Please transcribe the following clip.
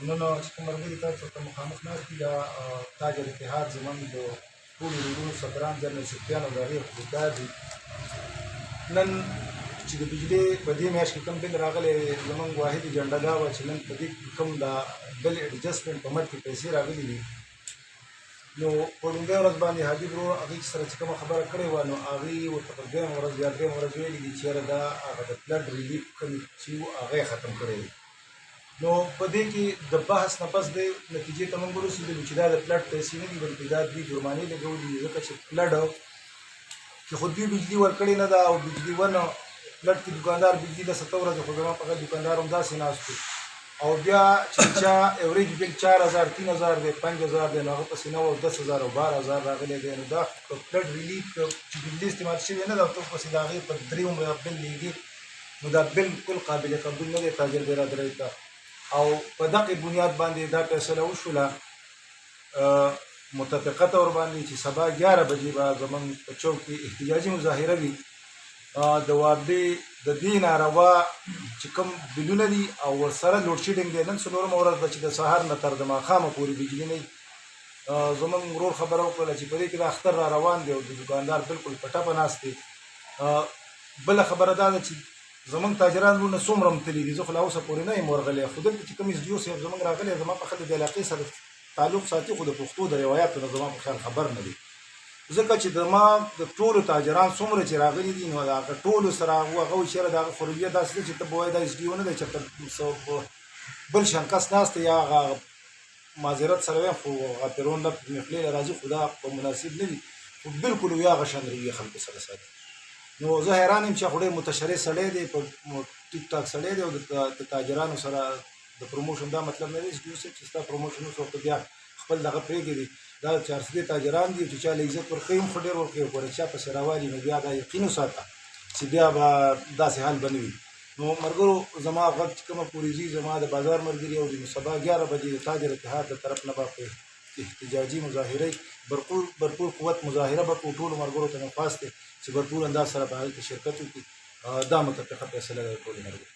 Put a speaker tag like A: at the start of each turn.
A: نن چې کوم ملګري تاسو ته مخامخ ناست دي دا تاجر اتحاد زموږ د ټولو وروڼو صدران جنرال سفیان او د هغې خدمتګار دي. نن چې د بجلۍ په دې میاشت کې کوم بل راغلی زموږ واحد اجنډه دا وه چې نن په دې کې کوم د بل اډجسټمنټ په مټ کې پیسې راغلي دي، نو په لومړۍ ورځ باندې حاجي برو هغې سره چې کومه خبره کړې وه نو هغې ورته په دویمه ورځ یا درېیمه ورځ ویلي دي چې یاره دا هغه د فلډ ریلیف کوم چې و هغه یې ختم کړی دی. نو په دې کې د بحث نه پس د نتیجې ته موږ ورسېدلو چې دا د فلډ پیسې نه دي بلکې دا دوی جرمانې لګولي دي، ځکه چې فلډ کې خو دوی بجلي ورکړې نه ده او بجلي ونه فلډ کې دوکاندار بجلي د 7 ورځې خو زما په هغه دوکاندار همداسې ناست و او بیا چې چا ایوریج بل 4000 3000 دی 5000 دی نو هغه پسې 9 او 10000 او 12000 راغلی دی. نو دا فلډ ریلیف چې بجلي استعمال شوې نه ده او ته پسې د هغې په 3 عمره بل لیږي نو دا بالکل قابل قبول نه دی تاجر برادرۍ ته. او په دغه بنیاد باندې دا فیصله وشوله متفقه طور باندې چې سبا 11 بجې به زموږ په چوک کې احتجاجي مظاهره وي د وابدې د دې ناروا چې کوم بلونه دي او ورسره لوډ شیډینګ دی. نن څلورمه ورځ ده چې د سهار نه تر د ماښامه پورې بجلي نه وي. زموږ ورور خبره وکړله چې په دې کې د اختر را روان دی او د دوکاندار بالکل په ټپه ناست دی. بله خبره دا ده چې زموږ تاجران ورونه څومره هم تللي دي، زه خو لا اوسه پورې نه یم ورغلی، خو دلته چې کوم اس ډي او صاحب زموږ راغلی زما په ښه د علاقې سره تعلق ساتي خو د پښتو د روایاتو نه زما په خیال خبر نه دی، ځکه چې زما د ټولو تاجران څومره چې راغلي دي نو د هغه ټولو سره هغه وایي چې یاره د هغه خو رویه داسې ده چې ته به وایې دا اس ډي او نه دی چېرته بل شان کس ناست دی یا هغه معذرت سره وایم خو هغه پیرون لفظ مې خولې له راځي خو دا په مناسب نه دي، خو بالکل وي هغه شان رویه خلکو سره ساتي. نو زه حیران یم چې خو ډېر متشرع سړی دی، په ټیک ټاک سړی دی او د تاجرانو سره د پروموشن دا مطلب نه دی چې دوی چې ستا پروموشن وشو ته بیا خپل دغه پرېږدي. دا 400 تاجران دي چې چا له عزت ورکوي هم خو ډېر ورکوي او که چا پسې راوالي نو بیا دا یقین وساته چې بیا به داسې حال به نه وي. نو ملګرو زما غږ چې کومه پورې ځي زما د بازار ملګري او د سبا 11 بجې د تاجر اتحاد د طرف نه به په احتجاجي مظاهرې برپور قوت مظاهره به کوو. ټولو ملګرو ته مې خواست دی چې برپور انداز سره په هغې کې شرکت وکړي. دا متفقه فیصله ده د ټولو ملګرو.